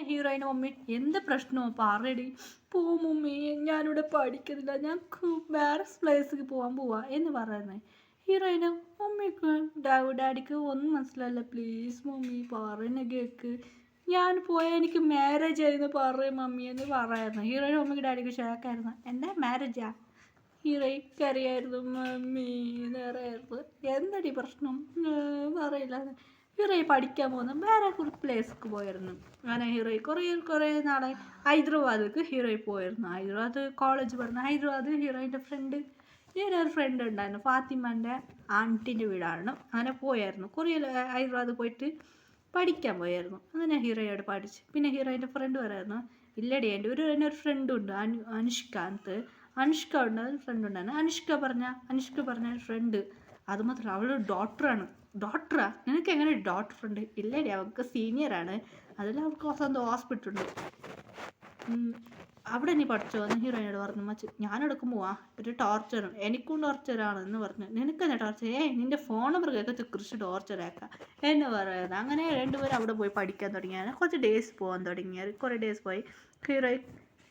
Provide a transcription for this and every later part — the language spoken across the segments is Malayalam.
ഹീറോയിന് മമ്മി എന്ത് പ്രശ്നമോ പറയടി. പോ മമ്മി, ഞാനിവിടെ പഠിക്കുന്നില്ല, ഞാൻ വേറെ പ്ലേസിൽ പോകാൻ പോവാ എന്ന് പറയുന്നത്. ഹീറോയിന് മമ്മിക്ക് ഡാഡിക്ക് ഒന്നും മനസ്സിലായില്ല, പ്ലീസ് മമ്മി പറയുന്ന കേക്ക്, ഞാൻ പോയാൽ എനിക്ക് മാരേജ് ആയിരുന്നു പറയും മമ്മി എന്ന് പറയായിരുന്നു. ഹീറോയിന് മമ്മിക്ക് ഡാഡിക്ക് ഷേക്കായിരുന്നു. എൻ്റെ മാരേജാ? ഹീറോയ്ക്ക് അറിയായിരുന്നു മമ്മി എന്ന് പറയായിരുന്നു. എന്തടി പ്രശ്നം പറയില്ല. ഹീറോയി പഠിക്കാൻ പോകുന്നു വേറെ കുറേ പ്ലേസിലേക്ക് പോയിരുന്നു. അങ്ങനെ ഹീറോയി കുറേ നാളെ ഹൈദരാബാദിലേക്ക് ഹീറോയി പോയിരുന്നു. ഹൈദരാബാദ് കോളേജ് പഠിക്കുന്നു. ഹൈദരാബാദ് ഹീറോയിൻ്റെ ഫ്രണ്ട്, ഒരു ഫ്രണ്ട് ഉണ്ടായിരുന്നു, ഫാത്തിമാൻ്റെ ആൻറ്റിൻ്റെ വീടാണ്. അങ്ങനെ പോയായിരുന്നു. കുറേ ഹൈദരാബാദ് പോയിട്ട് പഠിക്കാൻ പോയായിരുന്നു. അങ്ങനെ ഹീറോയോട് പഠിച്ച് പിന്നെ ഹീറോയിൻ്റെ ഫ്രണ്ട് പറയായിരുന്നു, ഇല്ലടി എൻ്റെ ഒരു ഫ്രണ്ടുണ്ട് അനുഷ്ക എന്ന്. അനുഷ്ക ഉണ്ട്, ഫ്രണ്ട് ഉണ്ടായിരുന്നു. അനുഷ്ക പറഞ്ഞ ഫ്രണ്ട്, അതുമാത്രം അവൾ ഡോക്ടറാണ്. ഡോക്ടറാ? നിനക്ക് എങ്ങനെ ഡോക്ടർ ഫ്രണ്ട്? ഇല്ലടി അവൾക്ക് സീനിയറാണ്, അതിൽ അവൾക്ക് സ്വന്തം ഹോസ്പിറ്റലുണ്ട്. അവിടെ നീ പഠിച്ചോ എന്ന് ഹീറോയിനോട് പറഞ്ഞു. മച്ച് ഞാനെടുക്കും പോവാ, ഒരു ടോർച്ചറും എനിക്കും ടോർച്ചറാണ് എന്ന് പറഞ്ഞു. നിനക്കെന്നെ ടോർച്ചർ? നിന്റെ ഫോൺ നമ്പർ കേൾക്കത്ത് കൃഷി ടോർച്ചറാക്കാം എന്ന് പറയുന്നത്. അങ്ങനെ രണ്ടുപേരും അവിടെ പോയി പഠിക്കാൻ തുടങ്ങിയാണ്. കുറച്ച് ഡേയ്സ് പോകാൻ തുടങ്ങിയത്. കുറേ ഡേയ്സ് പോയി.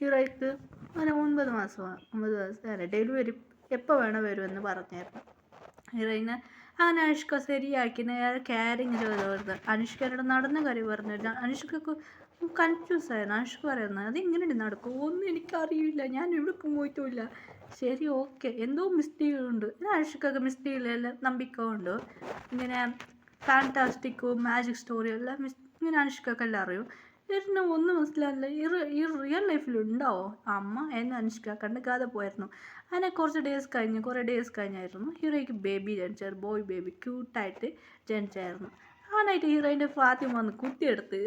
ഹീറോയ്ക്ക് അങ്ങനെ 9 മാസം ഡെലിവറി എപ്പോൾ വേണം വരുമെന്ന് പറഞ്ഞായിരുന്നു. ഹീറോയിന് അങ്ങനെ അനുഷ്ക ശരിയാക്കി നേരെ കെയറിങ് ചെയ്ത് വരുന്നത്. അനുഷ്കയുടെ നടന്ന കാര്യം പറഞ്ഞു. അനുഷ്കക്ക് കൺഫ്യൂസ് ആയിരുന്നു. അനുഷ്ക പറയുന്നത്, അതിങ്ങനെ നടക്കും ഒന്നും എനിക്കറിയില്ല, ഞാൻ എവിടേക്കും പോയിട്ടുമില്ല. ശരി ഓക്കെ, എന്തോ മിസ്റ്റേക്കുണ്ട്. അനുഷ്കൊക്കെ മിസ്റ്റേക്കിലെല്ലാം നമ്പിക്കുണ്ട്. ഇങ്ങനെ ഫാൻറ്റാസ്റ്റിക്കും മാജിക് സ്റ്റോറി എല്ലാം ഇങ്ങനെ അനുഷ്കൊക്കെ എല്ലാം അറിയും. ഇതിന് ഒന്നും മനസ്സിലായില്ല. ഈ റിയൽ ലൈഫിലുണ്ടോ അമ്മ എന്ന് അനുഷ്ക കണ്ടുകാതെ പോയിരുന്നു. അങ്ങനെ കുറേ ഡേയ്സ് കഴിഞ്ഞായിരുന്നു ഹീറോയ്ക്ക് ബേബി ജനിച്ചായിരുന്നു. ബോയ് ബേബി ക്യൂട്ടായിട്ട് ജനിച്ചായിരുന്നു. ആണായിട്ട് ഹീറോയിൻ്റെ ഫാത്തിമ വന്ന് കുത്തിയെടുത്ത്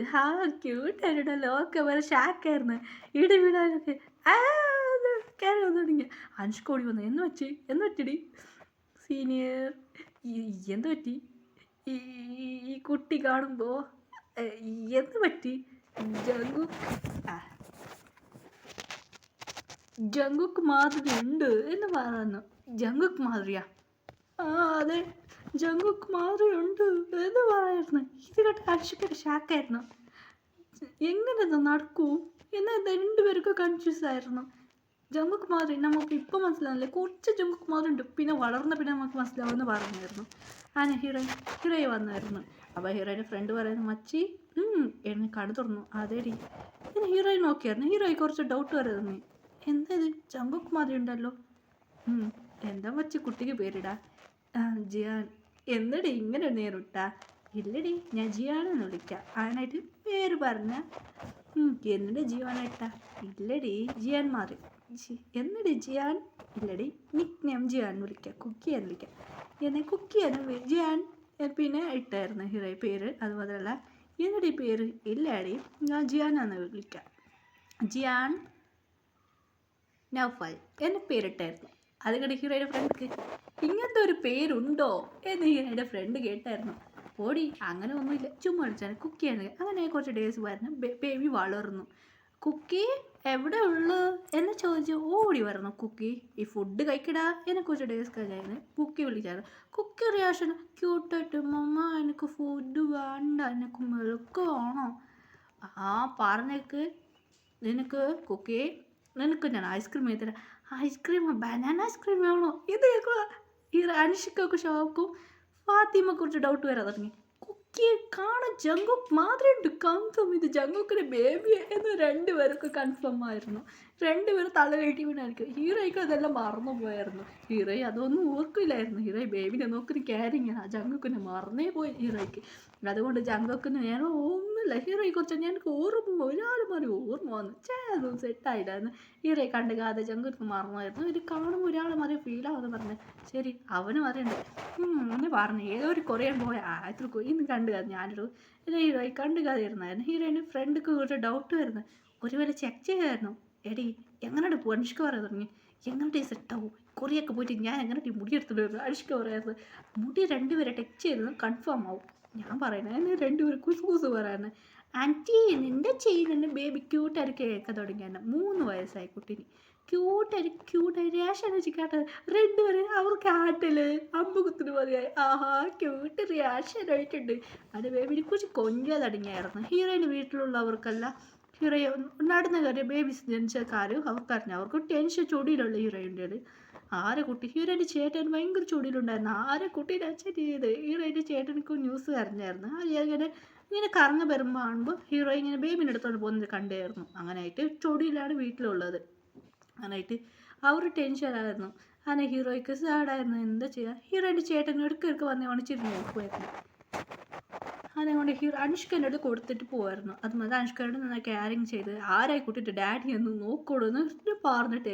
ക്യൂട്ടായിട്ടുണ്ടല്ലോ ഒക്കെ വരെ ഷാക്കായിരുന്നു. ഇടി വീടാനൊക്കെ കയറി വന്നു തുടങ്ങി. അനുഷ്ക ഓടി വന്നു, എന്ന് പറ്റിടി സീനിയർ, എന്ത് പറ്റി ഈ കുട്ടി കാണുമ്പോൾ എന്ത് പറ്റി? ജങ്കുക്ക് മാധുരി ഉണ്ട് എന്ന് പറയുന്നു. ജങ്കുക്ക് മാധുരിയാ? ആ അതെ, ജങ്കുക്ക് മാധുരി ഉണ്ട് എന്ന് പറയായിരുന്നു. ഇത് കേട്ട് അർഷിക്കൊക്കെ ഷാക്കായിരുന്നു. എങ്ങനെ നടക്കൂ എന്ന് രണ്ടുപേർക്കും കൺഫ്യൂസ് ആയിരുന്നു. ജങ്കുക്ക് മാധുരി നമുക്ക് ഇപ്പം മനസ്സിലാവില്ലേ, കുറച്ച് ജങ്കുക്ക് മാധുരി ഉണ്ട്, പിന്നെ വളർന്ന പിന്നെ നമുക്ക് മനസ്സിലാവുമെന്ന് പറഞ്ഞായിരുന്നു. അങ്ങനെ ഹീറോയി വന്നായിരുന്നു. അപ്പോൾ ഹീറോയിൻ്റെ ഫ്രണ്ട് പറയുന്നു, മച്ചി എന്നെ കടു തുറന്നു. അതേടി പിന്നെ ഹീറോയി നോക്കിയായിരുന്നു. ഹീറോയി കുറച്ച് ഡൗട്ട് വരുന്നു. എന്താ ഇത് ജങ്കുക്ക് മാധുരി ഉണ്ടല്ലോ, എന്താ വച്ച് കുട്ടിക്ക് പേരിടാ? ജിയാൻ. എന്നടി ഇങ്ങനെ നേരിട്ടാ? ഇല്ലടി ഞാൻ ജിയാനെന്ന് വിളിക്കാം. അതിനായിട്ട് പേര് പറഞ്ഞ എന്നിട്ട് ജിയാനായിട്ടാ? ഇല്ലടി ജിയാൻ മാറി. എന്നടി ജിയാൻ? ഇല്ലടി നിക് നെയിം ജിയാൻ വിളിക്കാം, കുക്കിയാൻ വിളിക്കാം. എന്നെ കുക്കിയാനും ജിയാൻ പിന്നെ ഇട്ടായിരുന്നു ഹീറോയി പേര്. അതുമാത്രമല്ല എന്നടി പേര്? ഇല്ലടി ഞാൻ ജിയാനാന്ന് വിളിക്കാം, ജിയാൻ നൗഫൽ എന്നെ പേരിട്ടായിരുന്നു. അത് കണ്ട് ഹീറോയുടെ ഫ്രണ്ട്ക്ക് ഇങ്ങനത്തെ ഒരു പേരുണ്ടോ എന്ന് ഹീറോയുടെ ഫ്രണ്ട് കേട്ടായിരുന്നു. ഓടി അങ്ങനെ ഒന്നുമില്ല, ചുമ്മാ വിളിച്ചാണ് കുക്കിയാണ്. അങ്ങനെ കുറച്ച് ഡേയ്സ് വരുന്നു. ബേബി വളർന്നു. കുക്കി എവിടെ ഉള്ളു എന്ന് ചോദിച്ചു ഓടി വരുന്നു. കുക്കി ഈ ഫുഡ് കഴിക്കടാ എന്നെ കുറച്ച് ഡേയ്സ് കഴിഞ്ഞായിരുന്നു. കുക്കി വിളിച്ചായിരുന്നു. കുക്കി റിയാക്ഷൻ ക്യൂട്ടായിട്ട്, മമ്മ എനിക്ക് ഫുഡ് വേണ്ട, എനിക്ക് മിൽക്ക് വേണോ? ആ പറഞ്ഞേക്ക് നിനക്ക് കുക്കി, നിനക്ക് ഞാൻ ഐസ്ക്രീം ചെയ്തരാം. ഐസ്ക്രീം? ബനാന ഐസ്ക്രീം വേണോ? ഇത് ഈ അനുഷ്കൊക്കെ ഷോക്കും. ഫാത്തിമ കുറച്ച് ഡൗട്ട് വരാൻ തുടങ്ങി. കുക്കിയെ കാണാൻ ജങ്കുക്ക് മാത്രമേ ഉണ്ട്, കൺഫേം ഇത് ജങ്കുക്കിൻ്റെ ബേബി എന്ന് രണ്ടുപേർക്ക് കൺഫേം ആയിരുന്നു. രണ്ടുപേരും തലകെട്ടി വീണായിരിക്കും. ഹീറോയ്ക്ക് അതെല്ലാം മറന്നു പോയായിരുന്നു. ഹീറോയി അതൊന്നും ഓർക്കില്ലായിരുന്നു. ഹീറോയി ബേബിനെ നോക്കുന്ന ക്യാരിങ് ആ ജങ്കുക്കിനെ മറന്നേ പോയി ഹീറോയ്ക്ക്. അതുകൊണ്ട് ജങ്കുക്കിന് ഞാൻ ഒന്നുമില്ല. ഹീറോയെ കുറിച്ച് എനിക്ക് ഒരാൾ മാറി ഓർമ്മ വന്നു. അതൊന്നും സെറ്റായില്ലായിരുന്നു. ഹീറോയെ കണ്ടുകാതെ ജങ്കുക്ക് മറന്നായിരുന്നു. ഇത് കാണുമ്പോൾ ഒരാൾ മാറി ഫീലാവെന്ന് പറഞ്ഞു. ശരി അവനും അറിയണ്ടേ എന്ന് പറഞ്ഞു. ഏതോ ഒരു കൊറിയൻ പോയ ആയത്തിൽ ഇന്ന് കണ്ടുകാതെ ഞാനൊരു ഹീറോയി കണ്ടുകാതെ ഇരുന്നായിരുന്നു. ഹീറോയിന് ഫ്രണ്ടിക്ക് കുറച്ച് ഡൗട്ട് വരുന്നു. ഒരു വേള ചെക്ക് ചെയ്യായിരുന്നു. എടി എങ്ങനെയാണ് ഇപ്പോൾ അനുഷ്ക പറയാൻ തുടങ്ങി. എങ്ങനെ സെറ്റാവും കൊറിയൊക്കെ പോയിട്ട് ഞാൻ എങ്ങനെ മുടി എടുത്തിട്ട് വരുന്നു? അനുഷ്ക പറയായിരുന്നു. മുടി രണ്ടുപേരെ ടച്ച് ചെയ്തത് കൺഫേം ആവും. ഞാൻ പറയുന്നത് എന്നെ രണ്ടുപേരും കുസു പറയുന്നത്. ആൻറ്റി നിൻ്റെ ചെയ്യുന്ന ബേബി ക്യൂട്ടായിട്ട് കേൾക്കാൻ തുടങ്ങിയാണ്. 3 വയസ്സായി കുട്ടീന്. ക്യൂട്ടായി റിയാക്ഷൻ വെച്ച് കേട്ട രണ്ടുപേരും അവർ കാട്ടില് അമ്പുകുത്തിന് പറയായി ആഹാ ക്യൂട്ട് റിയാക്ഷൻ ആയിട്ടുണ്ട്. അത് ബേബിനെ കുറിച്ച് കൊഞ്ചാതടങ്ങിയായിരുന്നു. ഹീറോയിന് വീട്ടിലുള്ളവർക്കല്ല ഹീറോയിൻ നടന്ന കാര്യം ബേബീസ് ജനിച്ച കാര്യം അവർക്കറിഞ്ഞു. അവർക്ക് ടെൻഷൻ ചൊടിയിലുള്ള ഹീറോയിൻ്റെ ആരെ കുട്ടി ഹീറോയിൻ്റെ ചേട്ടൻ ഭയങ്കര ചൊടിയിലുണ്ടായിരുന്നു. ആരെ കുട്ടീനെ അച്ഛൻ ചെയ്ത് ഹീറോയിൻ്റെ ചേട്ടനക്ക് ന്യൂസ് അറിഞ്ഞായിരുന്നു. ഇങ്ങനെ കറങ്ങ വരുമ്പോൾ കാണുമ്പോൾ ഹീറോ ഇങ്ങനെ ബേബിൻ്റെ അടുത്തോണ്ട് പോകുന്നത് കണ്ടായിരുന്നു. അങ്ങനെയായിട്ട് ചൊടിയിലാണ് വീട്ടിലുള്ളത്. അങ്ങനെയായിട്ട് അവർ ടെൻഷനായിരുന്നു. അങ്ങനെ ഹീറോയ്ക്ക് സാഡായിരുന്നു. എന്താ ചെയ്യുക, ഹീറോയിൻ്റെ ചേട്ടൻ ഇടയ്ക്ക് വന്ന് കാണിച്ചിട്ട് നോക്കുമായിരുന്നു. അതുകൊണ്ട് അനുഷ്കേൻ്റെ അടുത്ത് കൊടുത്തിട്ട് പോകായിരുന്നു. അത് മതി അനുഷ്കയോട് നന്നായി കെയറിങ് ചെയ്ത് ആരായി കൂട്ടിയിട്ട് ഡാഡി ഒന്ന് നോക്കോളൂ എന്ന് പറഞ്ഞിട്ട്